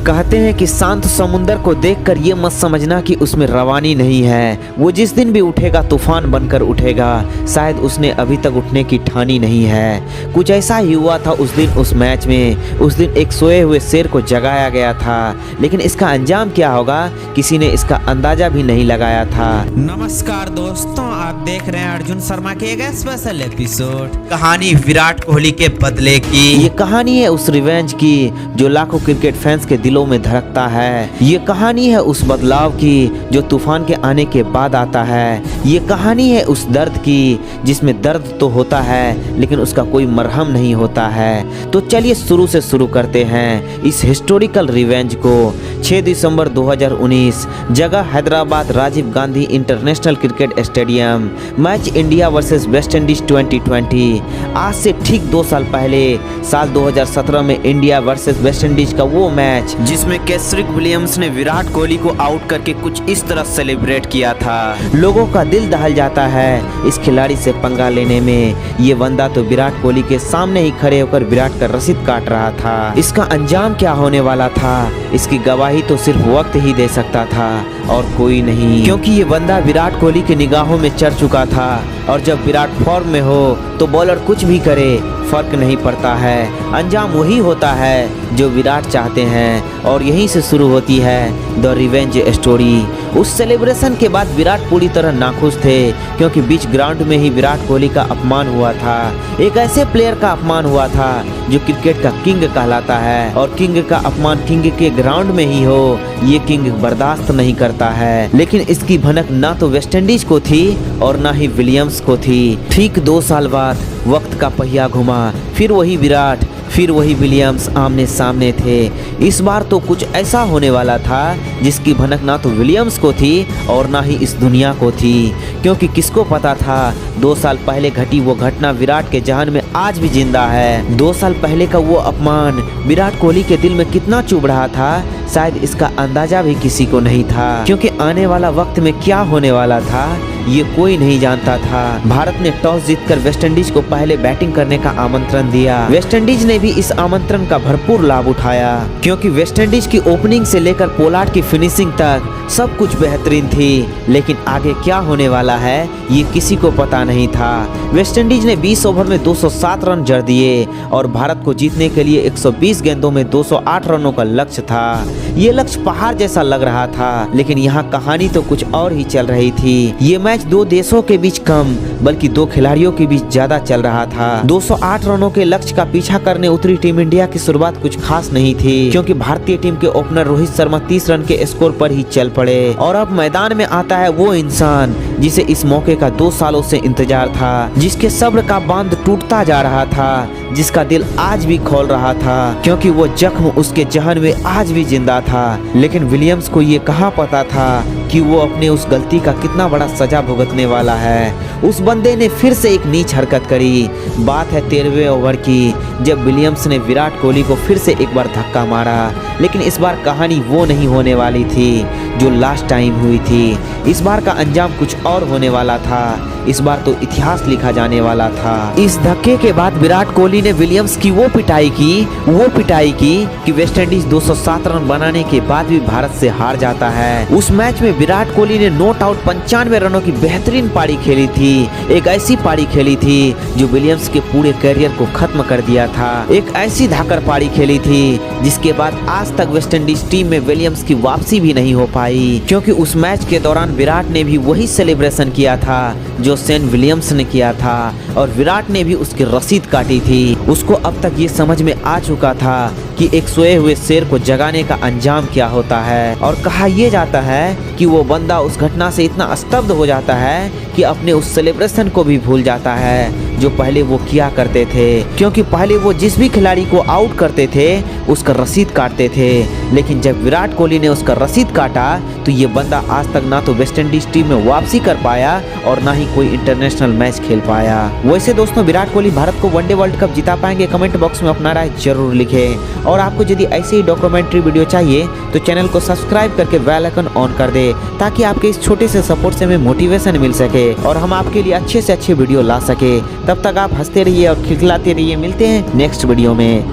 कहते हैं कि शांत समुंदर को देखकर ये मत समझना कि उसमें रवानी नहीं है। वो जिस दिन भी उठेगा तूफान बनकर उठेगा। शायद उसने अभी तक उठने की ठानी नहीं है। कुछ ऐसा ही हुआ था उस दिन उस मैच में। उस दिन एक सोए हुए शेर को जगाया गया था, लेकिन इसका अंजाम क्या होगा किसी ने इसका अंदाजा भी नहीं लगाया था। नमस्कार दोस्तों, आप देख रहे हैं अर्जुन शर्मा के एक स्पेशल एपिसोड। कहानी विराट कोहली के बदले की। ये कहानी है उस रिवेंज की जो लाखों क्रिकेट फैंस के दिलों में धड़कता है। ये कहानी है उस बदलाव की जो तूफान के आने के बाद आता है। ये कहानी है उस दर्द की जिसमें दर्द तो होता है लेकिन उसका कोई मरहम नहीं होता है। तो चलिए शुरू से शुरू करते हैं इस हिस्टोरिकल रिवेंज को। 6 दिसंबर 2019, जगह Hyderabad Rajiv Gandhi international cricket stadium. Match India versus West Indies 2020। आज से ठीक 2 साल पहले साल 2017 में इंडिया वर्सेस वेस्ट इंडीज का वो मैच जिसमें केसरिक विलियम्स ने विराट कोहली को आउट करके कुछ इस तरह सेलिब्रेट किया था। लोगों का दिल दहल जाता है इस खिलाड़ी से पंगा लेने में। ये बंदा तो विराट कोहली के सामने ही खड़े होकर विराट का रसीद काट रहा था। इसका अंजाम क्या होने वाला था इसकी गवाही तो सिर्फ वक्त ही दे सकता था और कोई नहीं, क्योंकि ये बंदा विराट कोहली की निगाहों में चढ़ चुका था। और जब विराट फॉर्म में हो तो बॉलर कुछ भी करे फर्क नहीं पड़ता है। अंजाम वही होता है जो विराट चाहते हैं और यहीं से शुरू होती है द रिवेंज स्टोरी। उस सेलिब्रेशन के बाद विराट पूरी तरह नाखुश थे क्योंकि बीच ग्राउंड में ही विराट कोहली का अपमान हुआ था। एक ऐसे प्लेयर का अपमान हुआ था जो क्रिकेट का किंग कहलाता है और किंग का अपमान किंग के ग्राउंड में ही हो ये किंग बर्दाश्त नहीं करता है। लेकिन इसकी भनक ना तो वेस्ट इंडीज को थी और ना ही विलियम्स को थी। ठीक 2 साल बाद वक्त का पहिया घुमा, फिर वही विराट फिर वही विलियम्स आमने सामने थे। इस बार तो कुछ ऐसा होने वाला था जिसकी भनक ना तो विलियम्स को थी और ना ही इस दुनिया को थी, क्योंकि किसको पता था 2 साल पहले घटी वो घटना विराट के जहन में आज भी जिंदा है। 2 साल पहले का वो अपमान विराट कोहली के दिल में कितना चुभ रहा था शायद इसका अंदाजा भी किसी को नहीं था, क्योंकि आने वाला वक्त में क्या होने वाला था ये कोई नहीं जानता था। भारत ने टॉस जीतकर वेस्ट इंडीज को पहले बैटिंग करने का आमंत्रण दिया। वेस्ट इंडीज ने भी इस आमंत्रण का भरपूर लाभ उठाया, क्योंकि वेस्ट इंडीज की ओपनिंग से लेकर पोलार्ड की फिनिशिंग तक सब कुछ बेहतरीन थी। लेकिन आगे क्या होने वाला है ये किसी को पता नहीं था। वेस्ट इंडीज ने 20 ओवर में 207 रन जड़ दिए और भारत को जीतने के लिए 120 गेंदों में 208 रनों का लक्ष्य था। ये लक्ष्य पहाड़ जैसा लग रहा था, लेकिन यहाँ कहानी तो कुछ और ही चल रही थी। ये मैच 2 देशों के बीच कम बल्कि 2 खिलाड़ियों के बीच ज्यादा चल रहा था। 208 रनों के लक्ष्य का पीछा करने उतरी टीम इंडिया की शुरुआत कुछ खास नहीं थी, क्योंकि भारतीय टीम के ओपनर रोहित शर्मा 30 रन के स्कोर पर ही चल पड़े। और अब मैदान में आता है वो इंसान जिसे इस मौके का 2 सालों से इंतजार था, जिसके सब्र का बांध टूटता जा रहा था, जिसका दिल आज भी खोल रहा था, क्योंकि वो जख्म उसके जहन में आज भी जिंदा था। लेकिन विलियम्स को ये कहाँ पता था कि वो अपने उस गलती का कितना बड़ा सजा भुगतने वाला है। उस बंदे ने फिर से एक नीच हरकत करी। बात है 13वें ओवर की, जब विलियम्स ने विराट कोहली को फिर से एक बार धक्का मारा। लेकिन इस बार कहानी वो नहीं होने वाली थी जो लास्ट टाइम हुई थी। इस बार का अंजाम कुछ और होने वाला था। इस बार तो इतिहास लिखा जाने वाला था। इस धक्के के बाद विराट कोहली ने विलियम्स की वो पिटाई की कि वेस्ट इंडीज 207 रन बनाने के बाद भी भारत से हार जाता है। उस मैच में विराट कोहली ने नॉट आउट 95 रनों की बेहतरीन पारी खेली थी। एक ऐसी पारी खेली थी जो विलियम्स के पूरे करियर को खत्म कर दिया था। एक ऐसी धाकड़ पारी खेली थी जिसके बाद आज तक वेस्ट इंडीज टीम में विलियम्स की वापसी भी नहीं हो पाई, क्योंकि उस मैच के दौरान विराट ने भी वही सेलिब्रेशन किया था जो सेन विलियम्स ने किया था और विराट ने भी उसकी रसीद काटी थी। उसको अब तक ये समझ में आ चुका था कि एक सोए हुए शेर को जगाने का अंजाम क्या होता है। और कहा यह जाता है कि वो बंदा उस घटना से इतना स्तब्ध हो जाता है कि अपने उस सेलिब्रेशन को भी भूल जाता है जो पहले वो किया करते थे, क्योंकि पहले वो जिस भी खिलाड़ी को आउट करते थे उसका रसीद काटते थे। लेकिन जब विराट कोहली ने उसका रसीद काटा तो ये बंदा आज तक ना तो वेस्ट इंडीज टीम में वापसी कर पाया और ना ही कोई इंटरनेशनल मैच खेल पाया। वैसे दोस्तों विराट कोहली भारत को वनडे वर्ल्ड कप जिता पाएंगे? कमेंट बॉक्स में अपना राय जरूर लिखें। और आपको यदि ऐसे ही डॉक्यूमेंट्री वीडियो चाहिए तो चैनल को सब्सक्राइब करके बेल आइकन ऑन कर दे, ताकि आपके इस छोटे से सपोर्ट से हमें मोटिवेशन मिल सके और हम आपके लिए अच्छे से अच्छे वीडियो ला सके। तब तक आप हंसते रहिए और खिलखिलाते रहिए। मिलते हैं नेक्स्ट वीडियो में।